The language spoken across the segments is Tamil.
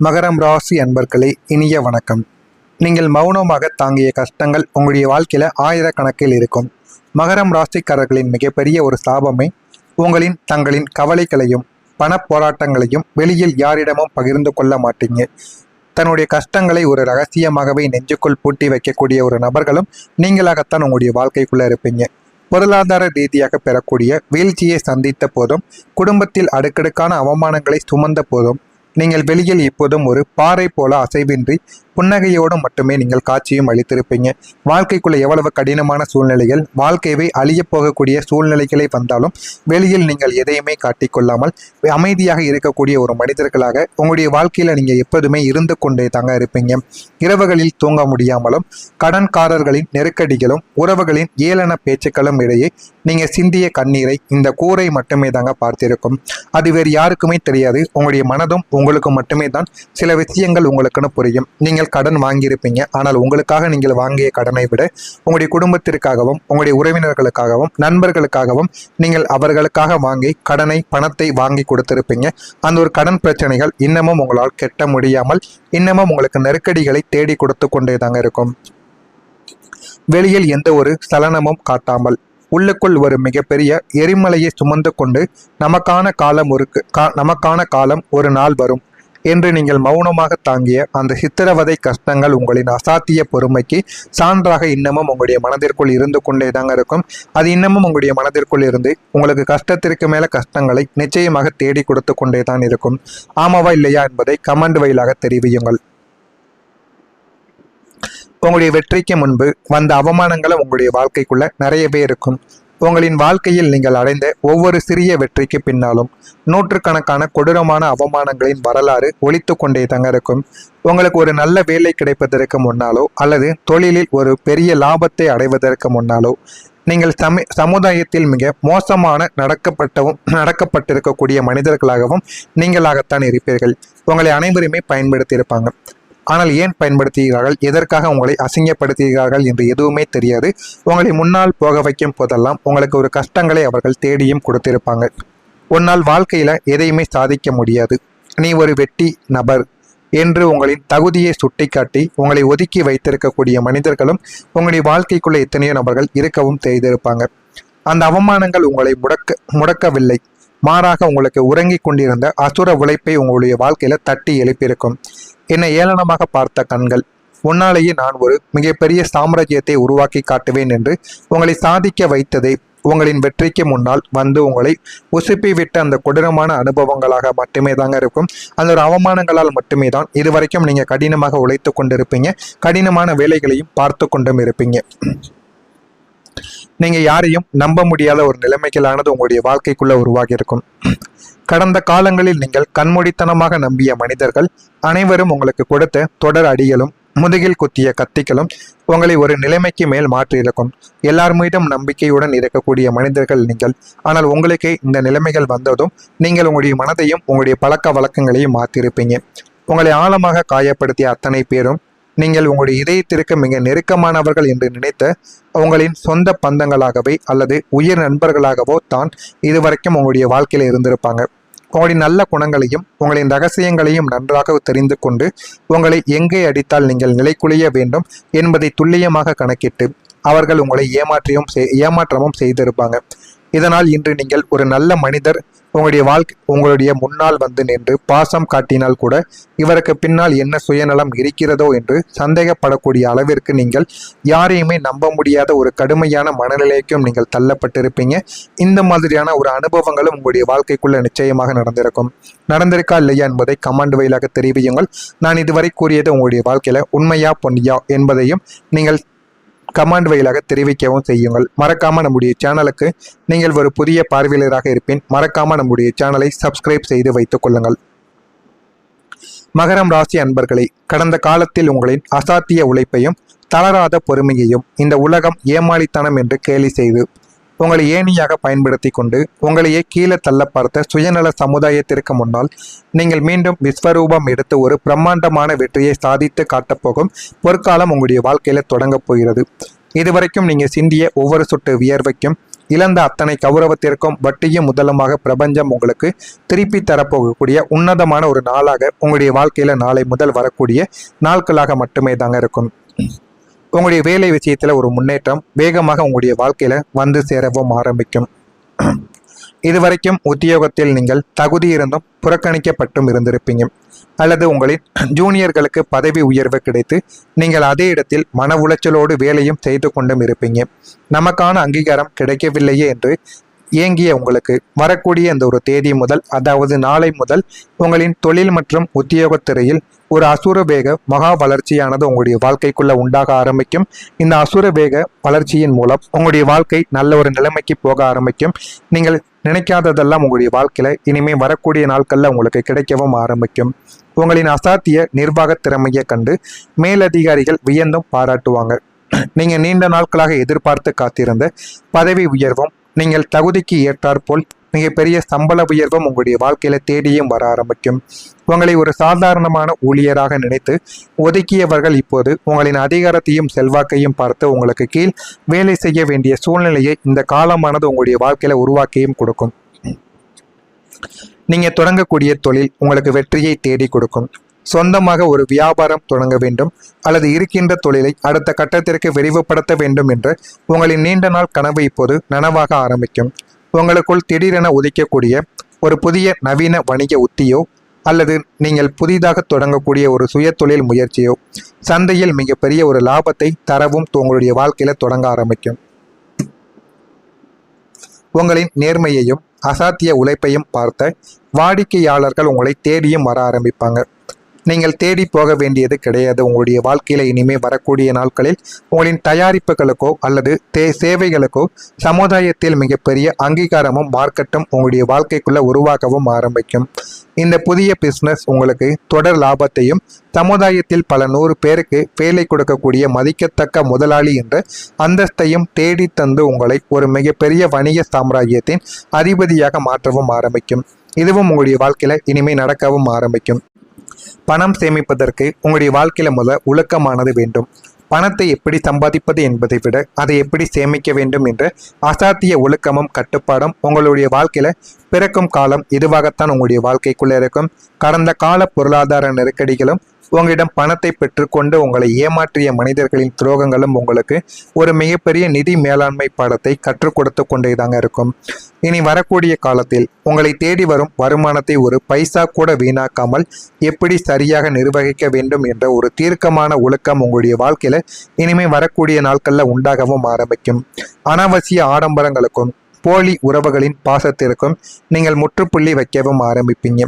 மகரம் ராசி அன்பர்களே, இனிய வணக்கம். நீங்கள் மௌனமாக தாங்கிய கஷ்டங்கள் உங்களுடைய வாழ்க்கையில ஆயிரக்கணக்கில் இருக்கும். மகரம் ராசிக்காரர்களின் மிகப்பெரிய ஒரு சாபமே தங்களின் கவலைகளையும் பண போராட்டங்களையும் வெளியில் யாரிடமும் பகிர்ந்து கொள்ள மாட்டீங்க. தன்னுடைய கஷ்டங்களை ஒரு ரகசியமாகவே நெஞ்சுக்குள் பூட்டி வைக்கக்கூடிய ஒரு நபர்களும் நீங்களாகத்தான் உங்களுடைய வாழ்க்கைக்குள்ள இருப்பீங்க. பொருளாதார ரீதியாக பெறக்கூடிய வீழ்ச்சியை சந்தித்த போதும், குடும்பத்தில் அடுக்கடுக்கான அவமானங்களை சுமந்த போதும், நீங்கள் வெளியில் இப்போதும் ஒரு பாறை போல அசைவின்றி புன்னகையோடு மட்டுமே நீங்கள் காட்சியும் அளித்திருப்பீங்க. வாழ்க்கைக்குள்ள எவ்வளவு கடினமான சூழ்நிலைகள், வாழ்க்கையை அழியப் போகக்கூடிய சூழ்நிலைகளை வந்தாலும் வெளியில் நீங்கள் எதையுமே காட்டிக்கொள்ளாமல் அமைதியாக இருக்கக்கூடிய ஒரு மனிதர்களாக உங்களுடைய வாழ்க்கையில நீங்க எப்போதுமே இருந்து கொண்டே தாங்க இருப்பீங்க. இரவுகளில் தூங்க முடியாமலும், கடன்காரர்களின் நெருக்கடிகளும், உறவுகளின் ஏளன பேச்சுக்களும் இடையே நீங்க சிந்திய கண்ணீரை இந்த கூரை மட்டுமே தாங்க பார்த்திருக்கும். அது வேறு யாருக்குமே தெரியாது. உங்களுடைய மனதும் உங்களுக்கு மட்டுமே தான் சில விஷயங்கள் உங்களுக்குன்னு புரியும். நீங்கள் கடன் வாங்கியிருப்பீங்க. ஆனால் உங்களுக்காக நீங்கள் வாங்கிய கடனை விட உங்களுடைய குடும்பத்திற்காகவும், உங்களுடைய உறவினர்களுக்காகவும், நண்பர்களுக்காகவும் நீங்கள் அவர்களுக்காக வாங்கி பணத்தை வாங்கி கொடுத்திருப்பீங்க. அந்த ஒரு கடன் பிரச்சனைகள் இன்னமும் உங்களால் கெட்ட முடியாமல் இன்னமும் உங்களுக்கு நெருக்கடிகளை தேடி கொடுத்து கொண்டே தாங்க இருக்கும். வெளியில் எந்த ஒரு சலனமும் காட்டாமல் உள்ளுக்குள் ஒரு மிகப்பெரிய எரிமலையை சுமந்து கொண்டு நமக்கான காலம் ஒரு நாள் வரும் என்று நீங்கள் மௌனமாக தாங்கிய அந்த சித்திரவதை கஷ்டங்கள் உங்களின் அசாத்திய பொறுமைக்கு சான்றாக இன்னமும் உங்களுடைய மனதிற்குள் இருந்து கொண்டே தாங்க இருக்கும். அது இன்னமும் உங்களுடைய மனதிற்குள் இருந்து உங்களுக்கு கஷ்டத்திற்கு மேல கஷ்டங்களை நிச்சயமாக தேடி கொடுத்து கொண்டே தான் இருக்கும். ஆமாவா இல்லையா என்பதை கமெண்ட் வழியாக தெரிவியுங்கள். உங்களுடைய வெற்றிக்கு முன்பு வந்த அவமானங்களும் உங்களுடைய வாழ்க்கைக்குள்ள நிறையவே இருக்கும். உங்களின் வாழ்க்கையில் நீங்கள் அடைந்த ஒவ்வொரு சிறிய வெற்றிக்கு பின்னாலும் நூற்றுக்கணக்கான கொடூரமான அவமானங்களின் வரலாறு ஒலித்து கொண்டே தாங்க இருக்கும். உங்களுக்கு ஒரு நல்ல வேலை கிடைப்பதற்கு முன்னாலோ அல்லது தொழிலில் ஒரு பெரிய லாபத்தை அடைவதற்கு முன்னாலோ நீங்கள் சமுதாயத்தில் மிக மோசமான நடக்கப்பட்டிருக்கக்கூடிய மனிதர்களாகவும் நீங்களாகத்தான் இருப்பீர்கள். உங்களை அனைவருமே பயன்படுத்தியிருப்பாங்க. ஆனால் ஏன் பயன்படுத்துகிறார்கள், எதற்காக உங்களை அசிங்கப்படுத்துகிறார்கள் என்று எதுவுமே தெரியாது. உங்களை முன்னால் போக வைக்கும் போதெல்லாம் உங்களுக்கு ஒரு கஷ்டங்களை அவர்கள் தேடியும் கொடுத்திருப்பாங்க. உன்னால் வாழ்க்கையில எதையுமே சாதிக்க முடியாது, நீ ஒரு வெட்டி நபர் என்று உங்களின் தகுதியை சுட்டிக்காட்டி உங்களை ஒதுக்கி வைத்திருக்கக்கூடிய மனிதர்களும் உங்களுடைய வாழ்க்கைக்குள்ள எத்தனையோ நபர்கள் இருக்கவும் செய்திருப்பாங்க. அந்த அவமானங்கள் உங்களை முடக்கவில்லை, மாறாக உங்களுக்கு உறங்கி கொண்டிருந்த அசுர உழைப்பை உங்களுடைய வாழ்க்கையில தட்டி எழுப்பியிருக்கும். என்னை ஏளனமாக பார்த்த கண்கள், உன்னாலேயே நான் ஒரு மிகப்பெரிய சாம்ராஜ்யத்தை உருவாக்கி காட்டுவேன் என்று உங்களை சாதிக்க வைத்ததை உங்களின் வெற்றிக்கு முன்னால் வந்து உங்களை உசுப்பி விட்ட அந்த கொடூரமான அனுபவங்களாக மட்டுமே தாங்க இருக்கும். அந்த ஒரு அவமானங்களால் மட்டுமே தான் இதுவரைக்கும் நீங்க கடினமாக உழைத்து கொண்டிருப்பீங்க. கடினமான வேலைகளையும் பார்த்து கொண்டும் இருப்பீங்க. நீங்க யாரையும் நம்ப முடியாத ஒரு நிலைமைகளானது உங்களுடைய வாழ்க்கைக்குள்ள உருவாகி இருக்கும். கடந்த காலங்களில் நீங்கள் கண்மூடித்தனமாக நம்பிய மனிதர்கள் அனைவரும் உங்களுக்கு கொடுத்த தொடர் அடிகளும் முதுகில் குத்திய கத்திகளும் உங்களை ஒரு நிலைமைக்கு மேல் மாற்றியிருக்கும். எல்லார் மீதும் நம்பிக்கையுடன் இருக்கக்கூடிய மனிதர்கள் நீங்கள். ஆனால் உங்களுக்கு இந்த நிலைமைகள் வந்ததும் நீங்கள் உங்களுடைய மனதையும் உங்களுடைய பழக்க வழக்கங்களையும் மாற்றிருப்பீங்க. உங்களை ஆழமாக காயப்படுத்திய அத்தனை பேரும் நீங்கள் உங்களுடைய இதயத்திற்கு மிக நெருக்கமானவர்கள் என்று நினைத்த உங்களின் சொந்த பந்தங்களாகவே அல்லது உயிர் நண்பர்களாகவோ தான் இதுவரைக்கும் உங்களுடைய வாழ்க்கையில இருந்திருப்பாங்க. உங்களின் நல்ல குணங்களையும் உங்களின் ரகசியங்களையும் நன்றாக தெரிந்து கொண்டு உங்களை எங்கே அடித்தால் நீங்கள் நிலைக்குலைய வேண்டும் என்பதை துல்லியமாக கணக்கிட்டு அவர்கள் உங்களை ஏமாற்றமும் செய்திருப்பாங்க. இதனால் இன்று நீங்கள் ஒரு நல்ல மனிதர் உங்களுடைய முன்னால் வந்து நின்று பாசம் காட்டினால் கூட இவருக்கு பின்னால் என்ன சுயநலம் இருக்கிறதோ என்று சந்தேகப்படக்கூடிய அளவிற்கு நீங்கள் யாரையுமே நம்ப முடியாத ஒரு கடுமையான மனநிலைக்கும் நீங்கள் தள்ளப்பட்டிருப்பீங்க. இந்த மாதிரியான ஒரு அனுபவங்களும் உங்களுடைய வாழ்க்கைக்குள்ள நிச்சயமாக நடந்திருக்கா இல்லையா என்பதை கமெண்ட் வழியாக தெரிவியுங்கள். நான் இதுவரை கூறியது உங்களுடைய வாழ்க்கையில உண்மையா பொன்னியா என்பதையும் நீங்கள் கமெண்ட் வழியாக தெரிவிக்கவும் செய்யுங்கள். மறக்காம நம்முடைய சேனலுக்கு நீங்கள் ஒரு புதிய பார்வையாளராக இருப்பேன். மறக்காம நம்முடைய சேனலை சப்ஸ்கிரைப் செய்து வைத்துக் கொள்ளுங்கள். மகரம் ராசி அன்பர்களை, கடந்த காலத்தில் உங்களின் அசாத்திய உழைப்பையும் தளராத பொறுமையையும் இந்த உலகம் ஏமாளித்தனம் என்று கேலி செய்து உங்களை ஏணியாக பயன்படுத்தி கொண்டு உங்களையே கீழே தள்ள பார்த்த சுயநல சமுதாயத்திற்கு முன்னால் நீங்கள் மீண்டும் விஸ்வரூபம் எடுத்து ஒரு பிரம்மாண்டமான வெற்றியை சாதித்து காட்டப்போகும் பொற்காலம் உங்களுடைய வாழ்க்கையில தொடங்க போகிறது. இதுவரைக்கும் நீங்க சிந்திய ஒவ்வொரு சொட்டு வியர்வைக்கும் இழந்த அத்தனை கௌரவத்திற்கும் வட்டியும் முதலுமாக பிரபஞ்சம் உங்களுக்கு திருப்பி தரப்போகக்கூடிய உன்னதமான ஒரு நாளாக உங்களுடைய வாழ்க்கையில நாளை முதல் வரக்கூடிய நாட்களாக மட்டுமே தாங்க இருக்கும். உங்களுடைய வேலை விஷயத்துல ஒரு முன்னேற்றம் வேகமாக உங்களுடைய வாழ்க்கையில வந்து சேரவும் ஆரம்பிக்கும். இதுவரைக்கும் உத்தியோகத்தில் நீங்கள் தகுதி இருந்தும் புறக்கணிக்கப்பட்டும் இருந்திருப்பீங்க, அல்லது உங்களின் ஜூனியர்களுக்கு பதவி உயர்வு கிடைத்து நீங்கள் அதே இடத்தில் மன உளைச்சலோடு வேலையும் செய்து கொண்டும் இருப்பீங்க. நமக்கான அங்கீகாரம் கிடைக்கவில்லையே என்று ஏங்கிய உங்களுக்கு வரக்கூடிய இந்த ஒரு தேதி முதல், அதாவது நாளை முதல் உங்களின் தொழில் மற்றும் உத்தியோகத்துறையில் ஒரு அசுர வேக மகா வளர்ச்சியானது உங்களுடைய வாழ்க்கைக்குள்ள உண்டாக ஆரம்பிக்கும். இந்த அசுர வேக வளர்ச்சியின் மூலம் உங்களுடைய வாழ்க்கை நல்ல ஒரு நிலைமைக்கு போக ஆரம்பிக்கும். நீங்கள் நினைக்காததெல்லாம் உங்களுடைய வாழ்க்கையில இனிமே வரக்கூடிய நாட்கள்ல உங்களுக்கு கிடைக்கவும் ஆரம்பிக்கும். உங்களின் அசாத்திய நிர்வாக திறமையை கண்டு மேலதிகாரிகள் வியந்தும் பாராட்டுவாங்க. நீங்க நீண்ட நாட்களாக எதிர்பார்த்து காத்திருந்த பதவி உயர்வும் நீங்கள் தகுதிக்கு ஏற்றாற்போல் மிகப்பெரிய சம்பள உயர்வும் உங்களுடைய வாழ்க்கையில தேடியும் வர ஆரம்பிக்கும். உங்களை ஒரு சாதாரணமான ஊழியராக நினைத்து ஒதுக்கியவர்கள் இப்போது உங்களின் அதிகாரத்தையும் செல்வாக்கையும் பார்த்து உங்களுக்கு கீழ் வேலை செய்ய வேண்டிய சூழ்நிலையை இந்த காலமானது உங்களுடைய வாழ்க்கையில உருவாக்கியும் கொடுக்கும். நீங்க தொடங்கக்கூடிய தொழில் உங்களுக்கு வெற்றியை தேடி கொடுக்கும். சொந்தமாக ஒரு வியாபாரம் தொடங்க வேண்டும் அல்லது இருக்கின்ற தொழிலை அடுத்த கட்டத்திற்கு விரிவுபடுத்த வேண்டும் என்ற உங்களின் நீண்ட நாள் கனவு இப்போது நனவாக ஆரம்பிக்கும். உங்களுக்குள் திடீரென உதிக்கக்கூடிய ஒரு புதிய நவீன வணிக உத்தியோ அல்லது நீங்கள் புதிதாக தொடங்கக்கூடிய ஒரு சுய தொழில் முயற்சியோ சந்தையில் மிகப்பெரிய ஒரு லாபத்தை தரவும் உங்களுடைய வாழ்க்கையில தொடங்க ஆரம்பிக்கும். உங்களின் நேர்மையையும் அசாத்திய உழைப்பையும் பார்த்த வாடிக்கையாளர்கள் உங்களை தேடியும் வர ஆரம்பிப்பாங்க. நீங்கள் தேடி போக வேண்டியது கிடையாது. உங்களுடைய வாழ்க்கையில இனிமே வரக்கூடிய நாட்களில் உங்களின் தயாரிப்புகளுக்கோ அல்லது சேவைகளுக்கோ சமுதாயத்தில் மிகப்பெரிய அங்கீகாரமும் மார்க்கெட்டும் உங்களுடைய வாழ்க்கைக்குள்ள உருவாக்கவும் ஆரம்பிக்கும். இந்த புதிய பிஸ்னஸ் உங்களுக்கு தொடர் லாபத்தையும் சமுதாயத்தில் பல 100 பேருக்கு வேலை கொடுக்கக்கூடிய மதிக்கத்தக்க முதலாளி என்ற அந்தஸ்தையும் தேடி தந்து உங்களை ஒரு மிகப்பெரிய வணிக சாம்ராஜ்யத்தின் அதிபதியாக மாற்றவும் ஆரம்பிக்கும். இதுவும் உங்களுடைய வாழ்க்கையில இனிமே நடக்கவும் ஆரம்பிக்கும். பணம் சேமிப்பதற்கு உங்களுடைய வாழ்க்கையில ஒழுக்கமானது வேண்டும். பணத்தை எப்படி சம்பாதிப்பது என்பதை விட அதை எப்படி சேமிக்க வேண்டும் என்ற அசாத்திய ஒழுக்கமும் கட்டுப்பாடும் உங்களுடைய வாழ்க்கையில பிறக்கும் காலம் இதுவாகத்தான் உங்களுடைய வாழ்க்கைக்குள்ள இருக்கும். கடந்த கால பொருளாதார நெருக்கடிகளும் உங்களிடம் பணத்தை பெற்றுக்கொண்டு உங்களை ஏமாற்றிய மனிதர்களின் துரோகங்களும் உங்களுக்கு ஒரு மிகப்பெரிய நிதி மேலாண்மை பாடத்தை கற்றுக் கொடுத்து கொண்டே தாங்க இருக்கும். இனி வரக்கூடிய காலத்தில் உங்களை தேடி வரும் வருமானத்தை ஒரு பைசா கூட வீணாக்காமல் எப்படி சரியாக நிர்வகிக்க வேண்டும் என்ற ஒரு தீர்க்கமான ஒழுக்கம் உங்களுடைய வாழ்க்கையில இனிமே வரக்கூடிய நாட்கள்ல உண்டாகவும் ஆரம்பிக்கும். அனாவசிய ஆடம்பரங்களுக்கும் போலி உறவுகளின் பாசத்திற்கும் நீங்கள் முற்றுப்புள்ளி வைக்கவும் ஆரம்பிப்பீங்க.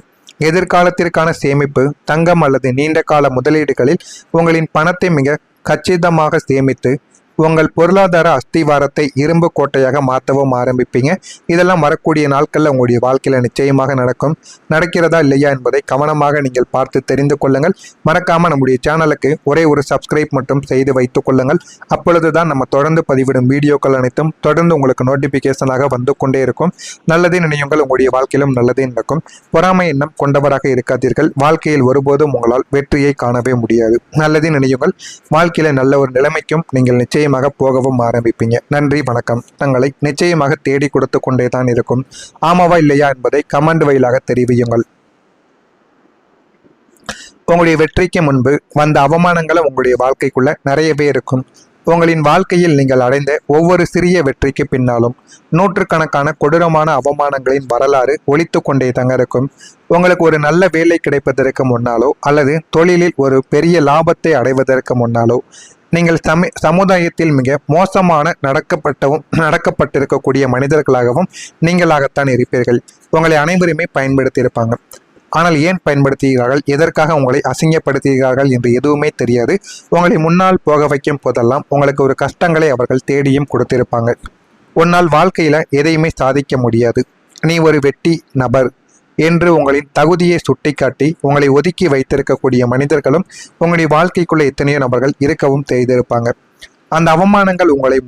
எதிர்காலத்திற்கான சேமிப்பு, தங்கம் அல்லது நீண்ட கால முதலீடுகளில் உங்களின் பணத்தை மிக கச்சிதமாக சேமித்து உங்கள் பொருளாதார அஸ்திவாரத்தை இரும்பு கோட்டையாக மாற்றவும் ஆரம்பிப்பீங்க. இதெல்லாம் வரக்கூடிய நாட்களில் உங்களுடைய வாழ்க்கையில் நிச்சயமாக நடக்கும். நடக்கிறதா இல்லையா என்பதை கவனமாக நீங்கள் பார்த்து தெரிந்து கொள்ளுங்கள். மறக்காமல் நம்முடைய சேனலுக்கு ஒரே ஒரு சப்ஸ்கிரைப் மட்டும் செய்து வைத்துக் கொள்ளுங்கள். அப்பொழுதுதான் நம்ம தொடர்ந்து பதிவிடும் வீடியோக்கள் அனைத்தும் தொடர்ந்து உங்களுக்கு நோட்டிபிகேஷனாக வந்து கொண்டே இருக்கும். நல்லதே நினையுங்கள், உங்களுடைய வாழ்க்கையிலும் நல்லதே நடக்கும். பொறாமை எண்ணம் கொண்டவராக இருக்காதீர்கள். வாழ்க்கையில் ஒருபோதும் உங்களால் வெற்றியை காணவே முடியாது. நல்லதே நினையுங்கள். வாழ்க்கையில நல்ல ஒரு நிலைமைக்கும் நீங்கள் நிச்சயம் போகவும் ஆரம்பிப்பீங்க. நன்றி, வணக்கம். தங்களை நிச்சயமாக தேடி கொடுத்து கொண்டே தான் இருக்கும். ஆமாவா இல்லையா என்பதை கமெண்ட் வாயிலாக தெரிவியுங்கள். உங்களுடைய வெற்றிக்கு முன்பு வந்த அவமானங்களும் உங்களுடைய வாழ்க்கைக்குள்ள நிறையவே இருக்கும். உங்களின் வாழ்க்கையில் நீங்கள் அடைந்த ஒவ்வொரு சிறிய வெற்றிக்கு பின்னாலும் நூற்றுக்கணக்கான கொடூரமான அவமானங்களின் வரலாறு ஒலித்து கொண்டே தாங்க இருக்கும். உங்களுக்கு ஒரு நல்ல வேலை கிடைப்பதற்கு முன்னாலோ அல்லது தொழிலில் ஒரு பெரிய லாபத்தை அடைவதற்கு முன்னாலோ நீங்கள் சமுதாயத்தில் மிக மோசமான நடக்கப்பட்டிருக்கக்கூடிய மனிதர்களாகவும் நீங்களாகத்தான் இருப்பீர்கள். உங்களை அனைவருமே பயன்படுத்தியிருப்பாங்க. ஆனால் ஏன் பயன்படுத்துகிறார்கள், எதற்காக உங்களை அசிங்கப்படுத்துகிறார்கள் என்று எதுவுமே தெரியாது. உங்களை முன்னால் போக வைக்கும் போதெல்லாம் உங்களுக்கு ஒரு கஷ்டங்களை அவர்கள் தேடியும் கொடுத்திருப்பாங்க. உன்னால் வாழ்க்கையில எதையுமே சாதிக்க முடியாது, நீ ஒரு வெட்டி நபர் என்று உங்களின் தகுதியை சுட்டிக்காட்டி உங்களை ஒதுக்கி வைத்திருக்கக்கூடிய மனிதர்களும் உங்களுடைய வாழ்க்கைக்குள்ள எத்தனையோ நபர்கள் இருக்கவும் செய்திருப்பாங்க. அந்த அவமானங்கள் உங்களை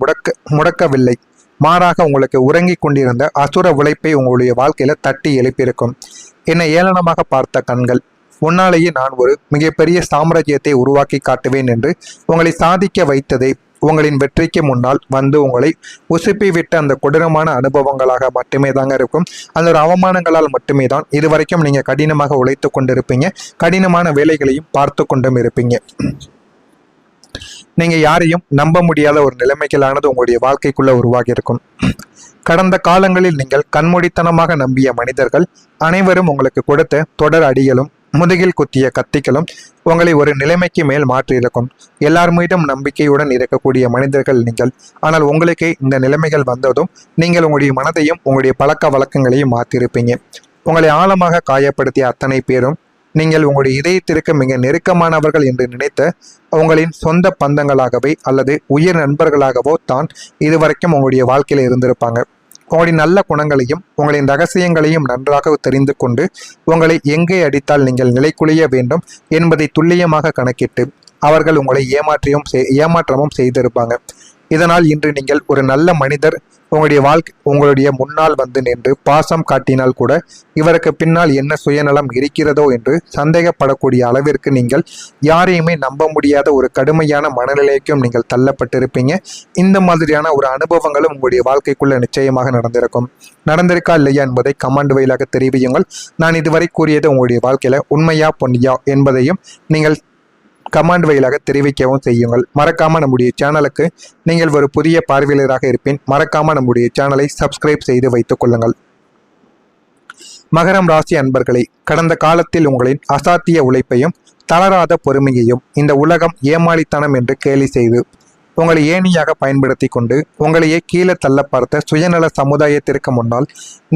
முடக்கவில்லை, மாறாக உங்களுக்கு உறங்கி கொண்டிருந்த அசுர உழைப்பை உங்களுடைய வாழ்க்கையில தட்டி எழுப்பியிருக்கும். என்னை ஏளனமாக பார்த்த கண்கள், உன்னாலேயே நான் ஒரு மிகப்பெரிய சாம்ராஜ்யத்தை உருவாக்கி காட்டுவேன் என்று உங்களை சாதிக்க வைத்ததை உங்களின் வெற்றிக்கு முன்னால் வந்து உங்களை உசுப்பி விட்ட அந்த கொடூரமான அனுபவங்களாக மட்டுமே தாங்க இருக்கும். அந்த ஒரு அவமானங்களால் மட்டுமே தான் இதுவரைக்கும் நீங்கள் கடினமாக உழைத்து கொண்டிருப்பீங்க, கடினமான வேலைகளையும் பார்த்து கொண்டும் இருப்பீங்க. நீங்க யாரையும் நம்ப முடியாத ஒரு நிலைமைகளானது உங்களுடைய வாழ்க்கைக்குள்ள உருவாகி இருக்கும். கடந்த காலங்களில் நீங்கள் கண்மூடித்தனமாக நம்பிய மனிதர்கள் அனைவரும் உங்களுக்கு கொடுத்த தொடர் அடிகளும் முதுகில் குத்திய கத்திகளும் உங்களை ஒரு நிலைமைக்கு மேல் மாற்றியிருக்கும். எல்லார் மீதும் நம்பிக்கையுடன் இருக்கக்கூடிய மனிதர்கள் நீங்கள். ஆனால் உங்களுக்கு இந்த நிலைமைகள் வந்ததும் நீங்கள் உங்களுடைய மனதையும் உங்களுடைய பழக்க வழக்கங்களையும் மாற்றியிருப்பீங்க. உங்களை ஆழமாக காயப்படுத்திய அத்தனை பேரும் நீங்கள் உங்களுடைய இதயத்திற்கு மிக நெருக்கமானவர்கள் என்று நினைத்த உங்களின் சொந்த பந்தங்களாகவே அல்லது உயிர் நண்பர்களாகவோ தான் இதுவரைக்கும் உங்களுடைய வாழ்க்கையில் இருந்திருப்பாங்க. உங்களின் நல்ல குணங்களையும் உங்களின் ரகசியங்களையும் நன்றாக தெரிந்து கொண்டு உங்களை எங்கே அடித்தால் நீங்கள் நிலைக்குலைய வேண்டும் என்பதை துல்லியமாக கணக்கிட்டு அவர்கள் உங்களை ஏமாற்றமும் செய்திருப்பாங்க. இதனால் இன்று நீங்கள் ஒரு நல்ல மனிதர் உங்களுடைய முன்னால் வந்து நின்று பாசம் காட்டினால் கூட இவருக்கு பின்னால் என்ன சுயநலம் இருக்கிறதோ என்று சந்தேகப்படக்கூடிய அளவிற்கு நீங்கள் யாரையுமே நம்ப முடியாத ஒரு கடுமையான மனநிலைக்கும் நீங்கள் தள்ளப்பட்டிருப்பீங்க. இந்த மாதிரியான ஒரு அனுபவங்களும் உங்களுடைய வாழ்க்கைக்குள்ள நிச்சயமாக நடந்திருக்கா இல்லையா என்பதை கமெண்ட் வழியாக தெரிவியுங்கள். நான் இதுவரை கூறியது உங்களுடைய வாழ்க்கையில உண்மையா பொன்னியா என்பதையும் நீங்கள் கமெண்ட் வழியாக தெரிவிக்கவும் செய்யுங்கள். மறக்காம நம்முடைய சேனலுக்கு நீங்கள் ஒரு புதிய பார்வையாளராக இருப்பேன். மறக்காம நம்முடைய சேனலை சப்ஸ்கிரைப் செய்து வைத்துக் கொள்ளுங்கள். மகரம் ராசி அன்பர்களே, கடந்த காலத்தில் உங்களின் அசாத்திய உழைப்பையும் தளராத பொறுமையையும் இந்த உலகம் ஏமாளித்தனம் என்று கேலி செய்து உங்களை ஏணியாக பயன்படுத்தி கொண்டு உங்களையே கீழே தள்ள பார்த்த சுயநல சமுதாயத்திற்கு முன்னால்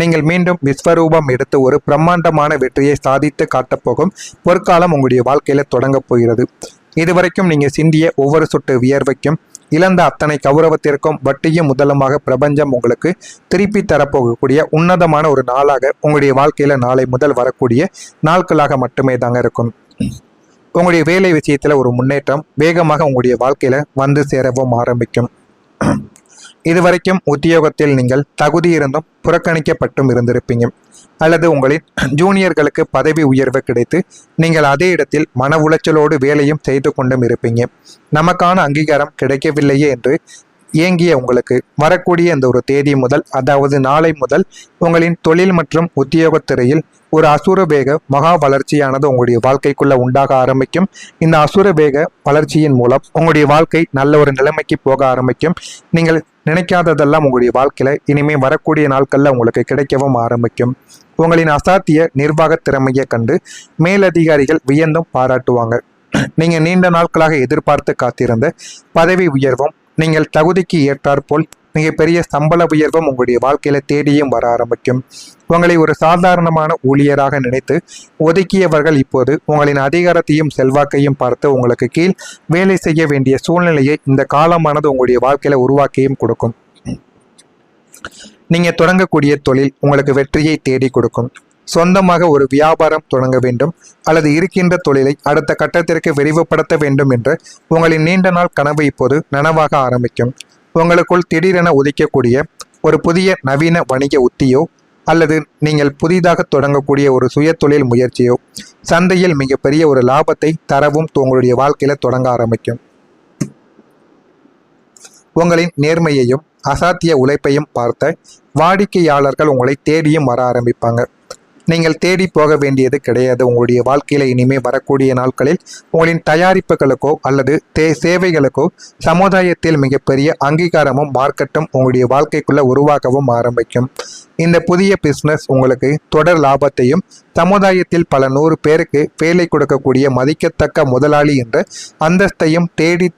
நீங்கள் மீண்டும் விஸ்வரூபம் எடுத்து ஒரு பிரம்மாண்டமான வெற்றியை சாதித்து காட்டப்போகும் பொற்காலம் உங்களுடைய வாழ்க்கையில தொடங்கப் போகிறது. இதுவரைக்கும் நீங்க சிந்திய ஒவ்வொரு சொட்டு வியர்வைக்கும் இழந்த அத்தனை கௌரவத்திற்கும் வட்டியும் முதலமாக பிரபஞ்சம் உங்களுக்கு திருப்பி தரப்போகக்கூடிய உன்னதமான ஒரு நாளாக உங்களுடைய வாழ்க்கையில நாளை முதல் வரக்கூடிய நாட்களாக மட்டுமே தாங்க இருக்கும். உங்களுடைய வேலை விஷயத்தில் ஒரு முன்னேற்றம் வேகமாக உங்களுடைய வாழ்க்கையில் வந்து சேரவும் ஆரம்பிக்கும். இதுவரைக்கும் உத்தியோகத்தில் நீங்கள் தகுதி இருந்தும் புறக்கணிக்கப்பட்டும் இருந்திருப்பீங்க. அல்லது உங்களின் ஜூனியர்களுக்கு பதவி உயர்வு கிடைத்து நீங்கள் அதே இடத்தில் மன உளைச்சலோடு வேலையும் செய்து கொண்டும் இருப்பீங்க. நமக்கான அங்கீகாரம் கிடைக்கவில்லையே என்று ஏங்கிய உங்களுக்கு வரக்கூடிய இந்த ஒரு தேதி முதல், அதாவது நாளை முதல் உங்களின் தொழில் மற்றும் உத்தியோகத்துறையில் ஒரு அசுரவேக மகா வளர்ச்சியானது உங்களுடைய வாழ்க்கைக்குள்ள உண்டாக ஆரம்பிக்கும். இந்த அசுரவேக வளர்ச்சியின் மூலம் உங்களுடைய வாழ்க்கை நல்ல ஒரு நிலைமைக்கு போக ஆரம்பிக்கும். நீங்கள் நினைக்காததெல்லாம் உங்களுடைய வாழ்க்கையில இனிமே வரக்கூடிய நாட்கள்ல உங்களுக்கு கிடைக்கவும் ஆரம்பிக்கும். உங்களின் அசாத்திய நிர்வாக திறமையை கண்டு மேலதிகாரிகள் வியந்தும் பாராட்டுவாங்க. நீங்க நீண்ட நாட்களாக எதிர்பார்த்து காத்திருந்த பதவி உயர்வும் நீங்கள் தகுதிக்கு ஏற்றாற்போல் மிகப்பெரிய சம்பள உயர்வும் உங்களுடைய வாழ்க்கையில தேடியும் வர ஆரம்பிக்கும். உங்களை ஒரு சாதாரணமான ஊழியராக நினைத்து ஒதுக்கியவர்கள் இப்போது உங்களின் அதிகாரத்தையும் செல்வாக்கையும் பார்த்து உங்களுக்கு கீழ் வேலை செய்ய வேண்டிய சூழ்நிலையை இந்த காலமானது உங்களுடைய வாழ்க்கையில உருவாக்கியும் கொடுக்கும். நீங்க தொடங்கக்கூடிய தொழில் உங்களுக்கு வெற்றியை தேடி கொடுக்கும். சொந்தமாக ஒரு வியாபாரம் தொடங்க வேண்டும் அல்லது இருக்கின்ற தொழிலை அடுத்த கட்டத்திற்கு விரிவுபடுத்த வேண்டும் என்ற உங்களின் நீண்ட நாள் கனவு இப்போது நனவாக ஆரம்பிக்கும். உங்களுக்குள் திடீரென உதிக்கக்கூடிய ஒரு புதிய நவீன வணிக உத்தியோ அல்லது நீங்கள் புதிதாக தொடங்கக்கூடிய ஒரு சுய தொழில் முயற்சியோ சந்தையில் மிகப்பெரிய ஒரு லாபத்தை தரவும் உங்களுடைய வாழ்க்கையில தொடங்க ஆரம்பிக்கும். உங்களின் நேர்மையையும் அசாத்திய உழைப்பையும் பார்த்த வாடிக்கையாளர்கள் உங்களை தேடியும் வர ஆரம்பிப்பாங்க. நீங்கள் தேடி போக வேண்டியது கிடையாது. உங்களுடைய வாழ்க்கையில இனிமே வரக்கூடிய நாட்களில் உங்களின் தயாரிப்புகளுக்கோ அல்லது சேவைகளுக்கோ சமுதாயத்தில் மிகப்பெரிய அங்கீகாரமும் மார்க்கெட்டும் உங்களுடைய வாழ்க்கைக்குள்ள உருவாக்கவும் ஆரம்பிக்கும். இந்த புதிய பிஸ்னஸ் உங்களுக்கு தொடர் லாபத்தையும் சமுதாயத்தில் பல 100 பேருக்கு வேலை கொடுக்கக்கூடிய மதிக்கத்தக்க முதலாளி என்ற அந்தஸ்தையும் தேடி